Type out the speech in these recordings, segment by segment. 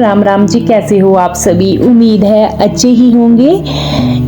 राम राम जी, कैसे हो आप सभी। उम्मीद है अच्छे ही होंगे।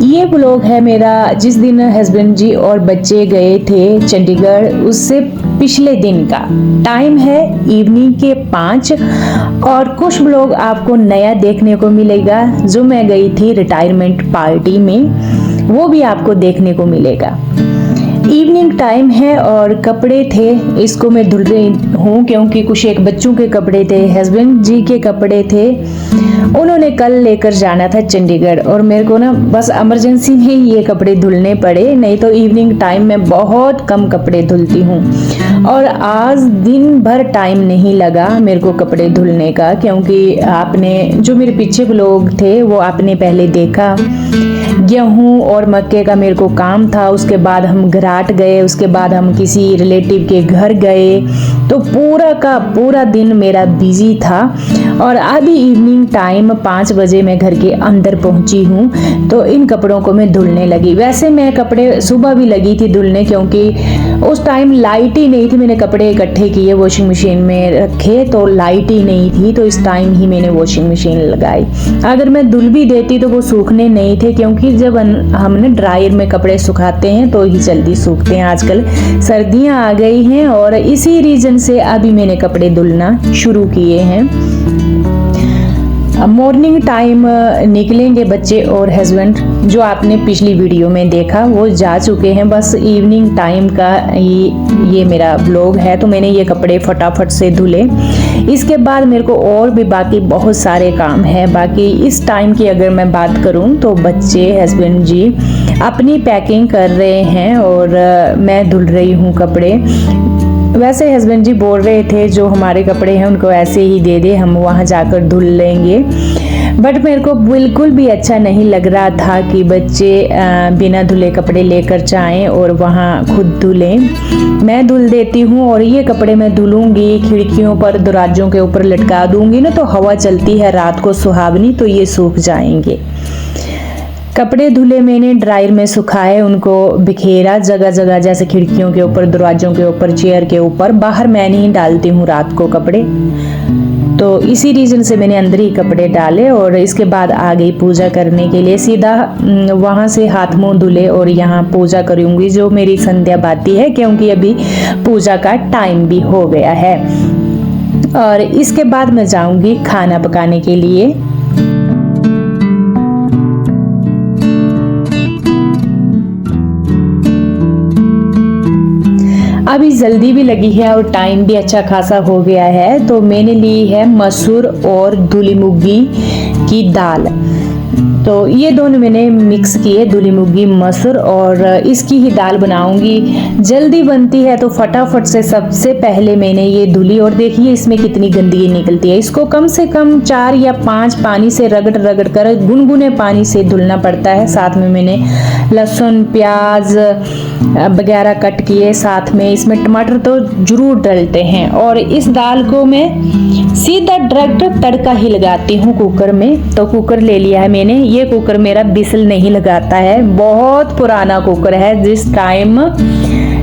ये ब्लॉग है मेरा जिस दिन हस्बैंड जी और बच्चे गए थे चंडीगढ़, उससे पिछले दिन का। टाइम है इवनिंग के 5 और कुछ ब्लॉग आपको नया देखने को मिलेगा। जो मैं गई थी रिटायरमेंट पार्टी में, वो भी आपको देखने को मिलेगा। इवनिंग टाइम है और कपड़े थे, इसको मैं धुल रही हूँ क्योंकि कुछ एक बच्चों के कपड़े थे, हस्बैंड जी के कपड़े थे। उन्होंने कल लेकर जाना था चंडीगढ़ और मेरे को ना बस इमरजेंसी में ये कपड़े धुलने पड़े, नहीं तो इवनिंग टाइम में बहुत कम कपड़े धुलती हूँ। और आज दिन भर टाइम नहीं लगा मेरे को कपड़े धुलने का, क्योंकि आपने जो मेरे पीछे लोग थे वो आपने पहले देखा। गेहूं और मक्के का मेरे को काम था, उसके बाद हम घराट गए, उसके बाद हम किसी रिलेटिव के घर गए, तो पूरा का पूरा दिन मेरा बिजी था। और अभी इवनिंग टाइम 5 बजे मैं घर के अंदर पहुंची हूं, तो इन कपड़ों को मैं धुलने लगी। वैसे मैं कपड़े सुबह भी लगी थी धुलने, क्योंकि उस टाइम लाइट ही नहीं थी। मैंने कपड़े इकट्ठे किए, वॉशिंग मशीन में रखे, तो लाइट ही नहीं थी, तो इस टाइम ही मैंने वॉशिंग मशीन लगाई। अगर मैं धुल भी देती तो वो सूखने नहीं थे, क्योंकि जब हमने ड्रायर में कपड़े सुखाते हैं तो ही जल्दी सूखते हैं। आजकल सर्दियां आ गई हैं और इसी रीजन से अभी मैंने कपड़े धुलना शुरू किए हैं। मॉर्निंग टाइम निकलेंगे बच्चे और हस्बैंड, जो आपने पिछली वीडियो में देखा वो जा चुके हैं। बस इवनिंग टाइम का ये मेरा ब्लॉग है, तो मैंने ये कपड़े फटाफट से धुले। इसके बाद मेरे को और भी बाकी बहुत सारे काम है। बाकी इस टाइम की अगर मैं बात करूं तो बच्चे, हस्बैंड जी अपनी पैकिंग कर रहे हैं और मैं धुल रही हूँ कपड़े। वैसे हस्बैंड जी बोल रहे थे जो हमारे कपड़े हैं उनको ऐसे ही दे दे, हम वहाँ जाकर धुल लेंगे। बट मेरे को बिल्कुल भी अच्छा नहीं लग रहा था कि बच्चे बिना धुले कपड़े लेकर जाएं और वहाँ खुद धुलें। मैं धुल देती हूँ और ये कपड़े मैं धुलूंगी, खिड़कियों पर दरवाजों के ऊपर लटका दूंगी ना, तो हवा चलती है रात को सुहावनी, तो ये सूख जाएंगे। कपड़े धुले मैंने ड्रायर में सुखाए, उनको बिखेरा जगह जगह, जैसे खिड़कियों के ऊपर, दरवाजों के ऊपर, चेयर के ऊपर। बाहर मैं नहीं डालती हूँ रात को कपड़े, तो इसी रीजन से मैंने अंदर ही कपड़े डाले। और इसके बाद आ गई पूजा करने के लिए। सीधा वहाँ से हाथ मुंह धुले और यहाँ पूजा करूँगी, जो मेरी संध्या बाती है, क्योंकि अभी पूजा का टाइम भी हो गया है। और इसके बाद मैं जाऊँगी खाना पकाने के लिए। अभी जल्दी भी लगी है और टाइम भी अच्छा खासा हो गया है, तो मैंने ली है मसूर और धुली मुगी की दाल। तो ये दोनों मैंने मिक्स किए, धुली मुगी मसूर, और इसकी ही दाल बनाऊंगी। जल्दी बनती है तो फटाफट से सबसे पहले मैंने ये धुली, और देखिए इसमें कितनी गंदगी निकलती है। इसको कम से कम 4 या 5 पानी से रगड़ रगड़ कर गुनगुने पानी से धुलना पड़ता है। साथ में मैंने लहसुन, प्याज वगैरह कट किए, साथ में इसमें टमाटर तो जरूर डलते हैं। और इस दाल को मैं सीधा डायरेक्ट तड़का ही लगाती हूँ कुकर में। तो कुकर ले लिया है मैंने। ये कुकर मेरा बिसल नहीं लगाता है, बहुत पुराना कुकर है। जिस टाइम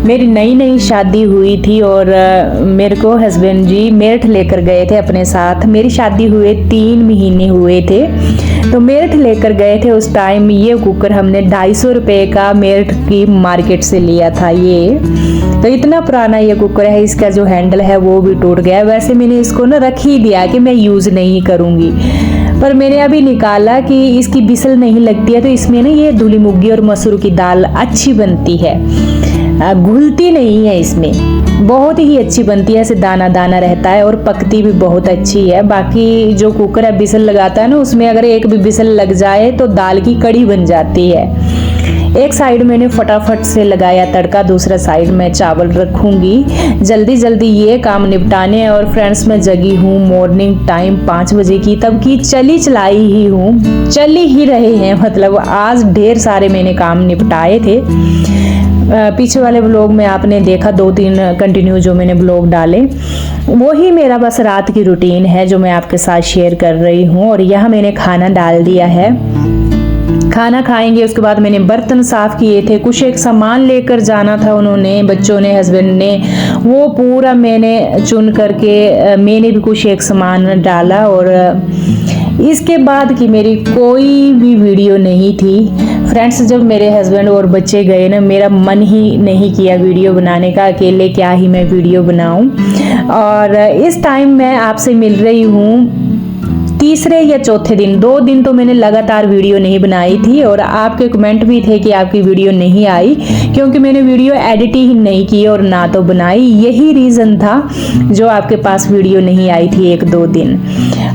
मेरी नई नई शादी हुई थी और मेरे को हस्बैंड जी मेरठ लेकर गए थे अपने साथ। मेरी शादी हुए 3 महीने हुए थे, तो मेरठ लेकर गए थे। उस टाइम ये कुकर हमने 250 रुपए का मेरठ की मार्केट से लिया था। ये तो इतना पुराना ये कुकर है, इसका जो हैंडल है वो भी टूट गया है। वैसे मैंने इसको ना रख ही दिया कि मैं यूज़ नहीं करूँगी, पर मैंने अभी निकाला कि इसकी बिसल नहीं लगती है, तो इसमें ना ये धुली मुगी और मसूर की दाल अच्छी बनती है, घुलती नहीं है, इसमें बहुत ही अच्छी बनती है। ऐसे दाना दाना रहता है और पकती भी बहुत अच्छी है। बाकी जो कुकर है बिसल लगाता है ना, उसमें अगर एक भी बिसल लग जाए तो दाल की कड़ी बन जाती है। एक साइड मैंने फटाफट से लगाया तड़का, दूसरा साइड में चावल रखूंगी। जल्दी जल्दी ये काम निपटाने। और फ्रेंड्स मैं जगी हूँ मॉर्निंग टाइम 5 बजे की, तब की चलाई ही हूँ, चली ही रहे हैं। मतलब आज ढेर सारे मैंने काम निपटाए थे। पीछे वाले ब्लॉग में आपने देखा 2-3 कंटिन्यू जो मैंने ब्लॉग डाले, वही मेरा बस रात की रूटीन है जो मैं आपके साथ शेयर कर रही हूँ। और यहाँ मैंने खाना डाल दिया है। खाना खाएंगे। उसके बाद मैंने बर्तन साफ़ किए थे, कुछ एक सामान लेकर जाना था उन्होंने, बच्चों ने, हस्बैंड ने, वो पूरा मैंने चुन करके मैंने भी कुछ एक सामान डाला। और इसके बाद की मेरी कोई भी वीडियो नहीं थी फ्रेंड्स। जब मेरे हस्बैंड और बच्चे गए ना, मेरा मन ही नहीं किया वीडियो बनाने का, अकेले क्या ही मैं वीडियो बनाऊं। और इस टाइम मैं आपसे मिल रही हूँ तीसरे या चौथे दिन, 2 दिन तो मैंने लगातार वीडियो नहीं बनाई थी। और आपके कमेंट भी थे कि आपकी वीडियो नहीं आई, क्योंकि मैंने वीडियो एडिट ही नहीं की और ना तो बनाई। यही रीज़न था जो आपके पास वीडियो नहीं आई थी 1-2 दिन।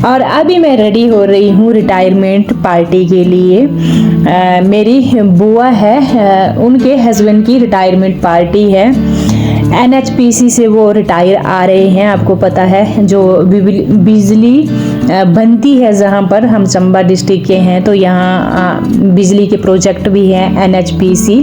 और अभी मैं रेडी हो रही हूँ रिटायरमेंट पार्टी के लिए। मेरी बुआ है, उनके हस्बैंड की रिटायरमेंट पार्टी है। NHPC से वो रिटायर आ रहे हैं। आपको पता है जो बिजली बनती है, जहाँ पर हम चंबा डिस्ट्रिक्ट के हैं, तो यहाँ बिजली के प्रोजेक्ट भी हैं NHPC,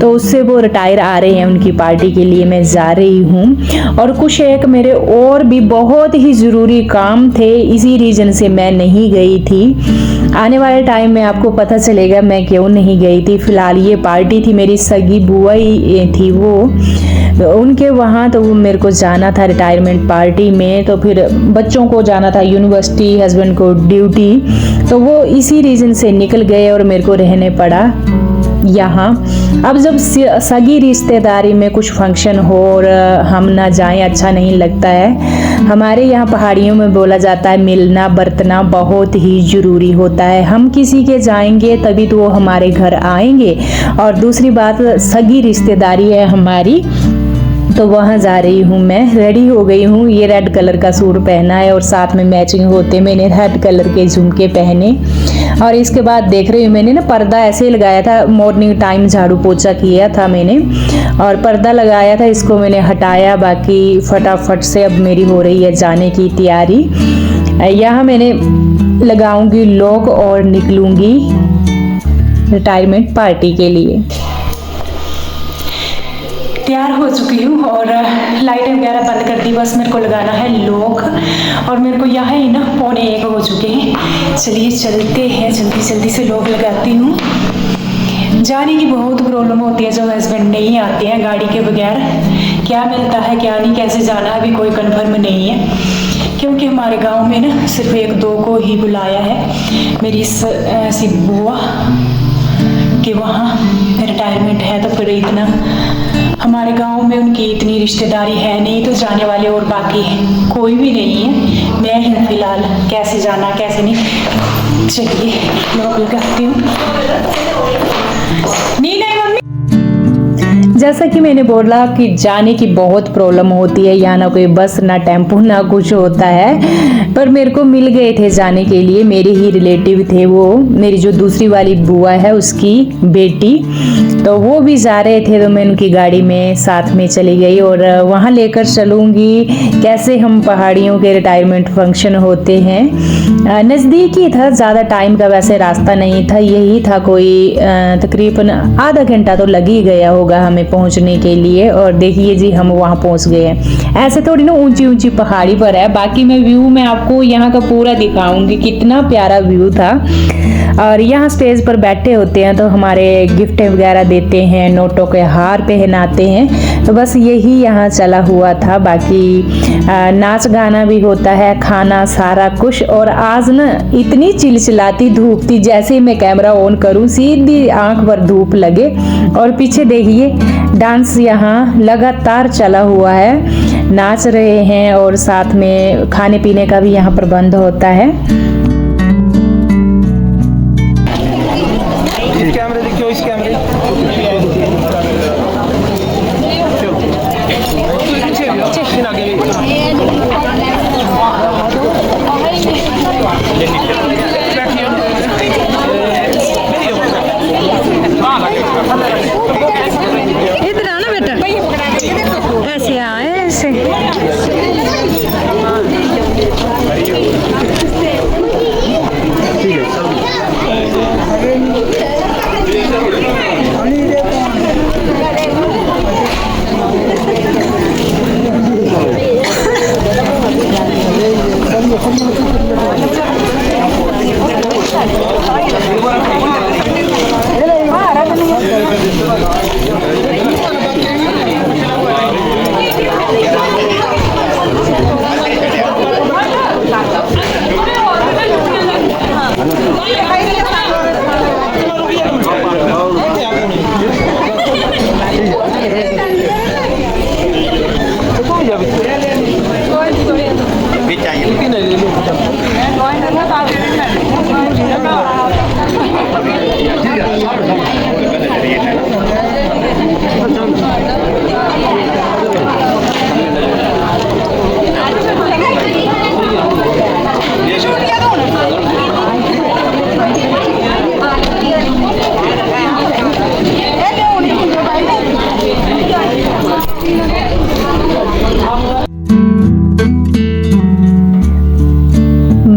तो उससे वो रिटायर आ रहे हैं। उनकी पार्टी के लिए मैं जा रही हूँ। और कुछ एक मेरे और भी बहुत ही ज़रूरी काम थे, इसी रीज़न से मैं नहीं गई थी। आने वाले टाइम में आपको पता चलेगा मैं क्यों नहीं गई थी। फ़िलहाल ये पार्टी थी, मेरी सगी बुआ ही थी वो, उनके वहाँ, तो वो मेरे को जाना था रिटायरमेंट पार्टी में। तो फिर बच्चों को जाना था यूनिवर्सिटी, हस्बैंड को ड्यूटी, तो वो इसी रीज़न से निकल गए और मेरे को रहने पड़ा यहाँ। अब जब सगी रिश्तेदारी में कुछ फंक्शन हो और हम ना जाएं, अच्छा नहीं लगता है। हमारे यहाँ पहाड़ियों में बोला जाता है मिलना बरतना बहुत ही ज़रूरी होता है। हम किसी के जाएंगे तभी तो वो हमारे घर आएंगे। और दूसरी बात, सगी रिश्तेदारी है हमारी, तो वहाँ जा रही हूँ मैं। रेडी हो गई हूँ, ये रेड कलर का सूट पहना है और साथ में मैचिंग होते मैंने रेड कलर के झुमके पहने। और इसके बाद देख रही हूँ, मैंने ना पर्दा ऐसे ही लगाया था, मॉर्निंग टाइम झाड़ू पोछा किया था मैंने और पर्दा लगाया था, इसको मैंने हटाया। बाकी फटाफट से अब मेरी हो रही है जाने की तैयारी। यहाँ मैंने लगाऊंगी लॉक और निकलूंगी रिटायरमेंट पार्टी के लिए। तैयार हो चुकी हूँ और लाइटें वगैरह बंद कर दी, बस मेरे को लगाना है लॉक। और मेरे को यहाँ ही ना 12:45 हो चुके हैं। चलिए चलते हैं, जल्दी से लॉक लगाती हूँ। जाने की बहुत प्रॉब्लम होती है जब हस्बैंड नहीं आते हैं गाड़ी के बगैर। क्या मिलता है क्या नहीं, कैसे जाना है अभी कोई कन्फर्म नहीं है, क्योंकि हमारे गाँव में ना सिर्फ 1-2 को ही बुलाया है। मेरी बुआ के वहाँ रिटायरमेंट है, तो फिर इतना हमारे गांव में उनकी इतनी रिश्तेदारी है नहीं, तो जाने वाले और बाकी कोई भी नहीं है। मैं ही फिलहाल, कैसे जाना कैसे नहीं। चलिए लॉक लगाती हूँ। नहीं मम्मी, जैसा कि मैंने बोला कि जाने की बहुत प्रॉब्लम होती है, यहाँ ना कोई बस ना टेम्पो ना कुछ होता है, पर मेरे को मिल गए थे जाने के लिए। मेरे ही रिलेटिव थे वो, मेरी जो दूसरी वाली बुआ है उसकी बेटी, तो वो भी जा रहे थे, तो मैं उनकी गाड़ी में साथ में चली गई और वहाँ लेकर चलूँगी कैसे हम पहाड़ियों के रिटायरमेंट फंक्शन होते हैं। नज़दीक ही था, ज़्यादा टाइम का वैसे रास्ता नहीं था, यही था कोई तकरीबन आधा घंटा तो लग ही गया होगा हमें पहुंचने के लिए। और देखिए जी हम वहां पहुंच गए हैं। ऐसे थोड़ी ना ऊंची ऊंची पहाड़ी पर है, बाकी मैं व्यू में आपको यहाँ का पूरा दिखाऊंगी, कितना प्यारा व्यू था। और यहाँ स्टेज पर बैठे होते हैं तो हमारे गिफ्ट वगैरह देते हैं, नोटों के हार पहनाते हैं, तो बस यही यहाँ चला हुआ था। बाकी नाच गाना भी होता है, खाना सारा कुछ। और आज ना इतनी चिलचिलाती धूप थी, जैसे ही मैं कैमरा ऑन करूँ सीधी आंख पर धूप लगे। और पीछे देखिए डांस यहाँ लगातार चला हुआ है, नाच रहे हैं और साथ में खाने पीने का भी यहाँ प्रबंध होता है। कैमरे देखियो, इस कैमरे इधर आना बेटा, ऐसे आए ऐसे।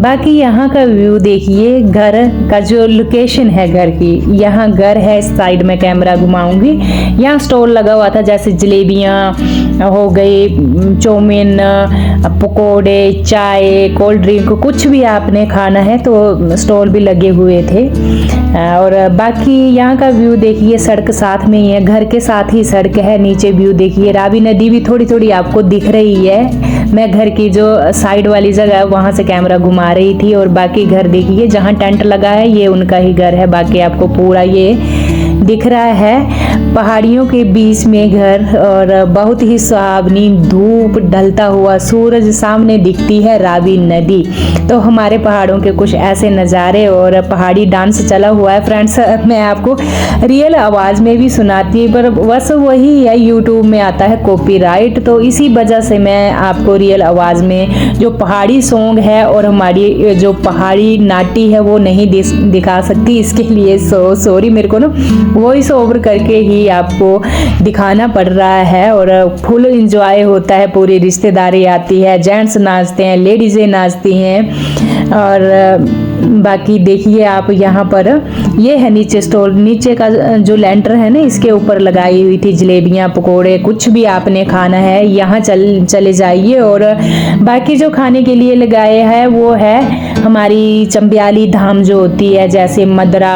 बाकी यहाँ का व्यू देखिए, घर का जो लोकेशन है घर की, यहाँ घर है, इस साइड में कैमरा घुमाऊंगी। यहाँ स्टॉल लगा हुआ था, जैसे जलेबियाँ हो गई, चाउमीन, पकोड़े, चाय, कोल्ड ड्रिंक, कुछ भी आपने खाना है तो स्टॉल भी लगे हुए थे। और बाकी यहाँ का व्यू देखिए, सड़क साथ में ही है, घर के साथ ही सड़क है। नीचे व्यू देखिए, रावी नदी भी थोड़ी थोड़ी आपको दिख रही है। मैं घर की जो साइड वाली जगह है वहाँ से कैमरा घुमा रही थी। और बाकी घर देखिए, जहाँ टेंट लगा है ये उनका ही घर है। बाकी आपको पूरा ये दिख रहा है पहाड़ियों के बीच में घर, और बहुत ही सुहावनी धूप, ढलता हुआ सूरज, सामने दिखती है रावी नदी। तो हमारे पहाड़ों के कुछ ऐसे नज़ारे, और पहाड़ी डांस चला हुआ है फ्रेंड्स। मैं आपको रियल आवाज़ में भी सुनाती हूँ, पर बस वही है, यूट्यूब में आता है कॉपीराइट, तो इसी वजह से मैं आपको रियल आवाज़ में जो पहाड़ी सॉन्ग है और हमारी जो पहाड़ी नाटी है वो नहीं दिखा सकती। इसके लिए सॉरी, मेरे को ना वॉइस ओवर करके ही आपको दिखाना पड़ रहा है। और फुल इंजॉय होता है, पूरी रिश्तेदारी आती है, जेंट्स नाचते हैं, लेडीज़ें नाचती हैं। और बाकी देखिए आप यहाँ पर, ये है नीचे स्टॉल, नीचे का जो लेंटर है ना, इसके ऊपर लगाई हुई थी जलेबियाँ, पकोड़े, कुछ भी आपने खाना है यहाँ चले जाइए। और बाकी जो खाने के लिए लगाए है वो है हमारी चंबियाली धाम जो होती है, जैसे मदरा,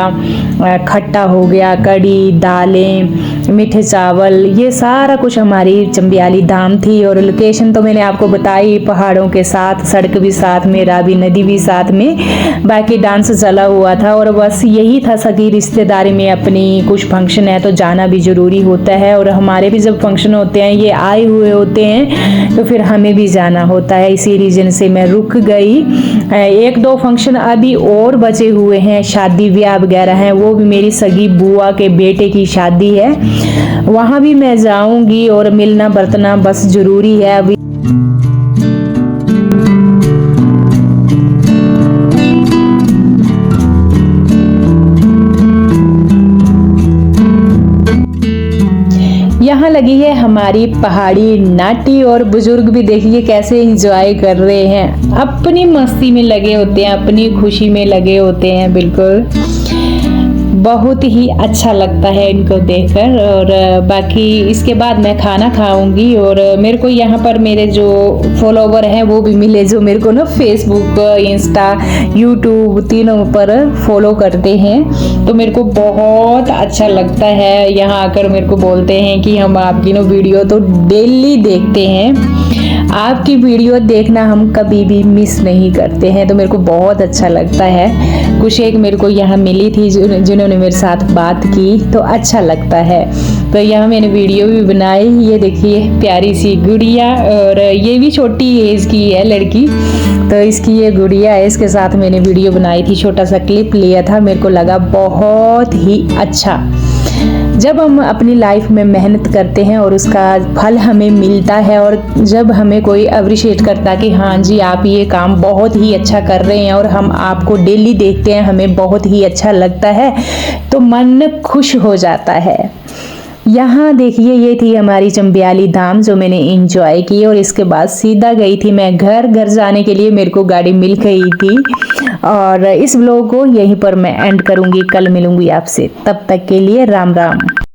खट्टा हो गया, कड़ी, दालें, मीठे चावल, ये सारा कुछ हमारी चंबियाली धाम थी। और लोकेशन तो मैंने आपको बताई, पहाड़ों के साथ, सड़क भी साथ में, रावी नदी भी साथ में, बाकी डांस चला हुआ था। और बस यही था, सगी रिश्तेदारी में अपनी कुछ फंक्शन है तो जाना भी ज़रूरी होता है। और हमारे भी जब फंक्शन होते हैं, ये आए हुए होते हैं, तो फिर हमें भी जाना होता है। इसी रीजन से मैं रुक गई। एक दो फंक्शन अभी और बचे हुए हैं, शादी ब्याह वगैरह हैं, वो भी मेरी सगी बुआ के बेटे की शादी है, वहाँ भी मैं जाऊंगी। और मिलना बरतना बस ज़रूरी है अभी। यहाँ लगी है हमारी पहाड़ी नाटी, और बुजुर्ग भी देखिए कैसे एंजॉय कर रहे हैं, अपनी मस्ती में लगे होते हैं, अपनी खुशी में लगे होते हैं। बिल्कुल बहुत ही अच्छा लगता है इनको देखकर। और बाकी इसके बाद मैं खाना खाऊंगी। और मेरे को यहाँ पर मेरे जो फॉलोवर हैं वो भी मिले, जो मेरे को ना फेसबुक, इंस्टा, यूट्यूब तीनों पर फॉलो करते हैं। तो मेरे को बहुत अच्छा लगता है, यहाँ आकर मेरे को बोलते हैं कि हम आपकी ना वीडियो तो डेली देखते हैं, आपकी वीडियो देखना हम कभी भी मिस नहीं करते हैं। तो मेरे को बहुत अच्छा लगता है। कुछ एक मेरे को यहाँ मिली थी जिन्होंने मेरे साथ बात की, तो अच्छा लगता है। तो यहाँ मैंने वीडियो भी बनाई। ये देखिए प्यारी सी गुड़िया, और ये भी छोटी एज की है लड़की, तो इसकी ये गुड़िया है, इसके साथ मैंने वीडियो बनाई थी, छोटा सा क्लिप लिया था। मेरे को लगा बहुत ही अच्छा। जब हम अपनी लाइफ में मेहनत करते हैं और उसका फल हमें मिलता है, और जब हमें कोई अप्रिशिएट करता है कि हाँ जी आप ये काम बहुत ही अच्छा कर रहे हैं, और हम आपको डेली देखते हैं, हमें बहुत ही अच्छा लगता है, तो मन खुश हो जाता है। यहाँ देखिए ये थी हमारी चंबियाली धाम जो मैंने एंजॉय की। और इसके बाद सीधा गई थी मैं घर जाने के लिए, मेरे को गाड़ी मिल गई थी। और इस व्लॉग को यहीं पर मैं एंड करूँगी, कल मिलूँगी आपसे, तब तक के लिए राम राम।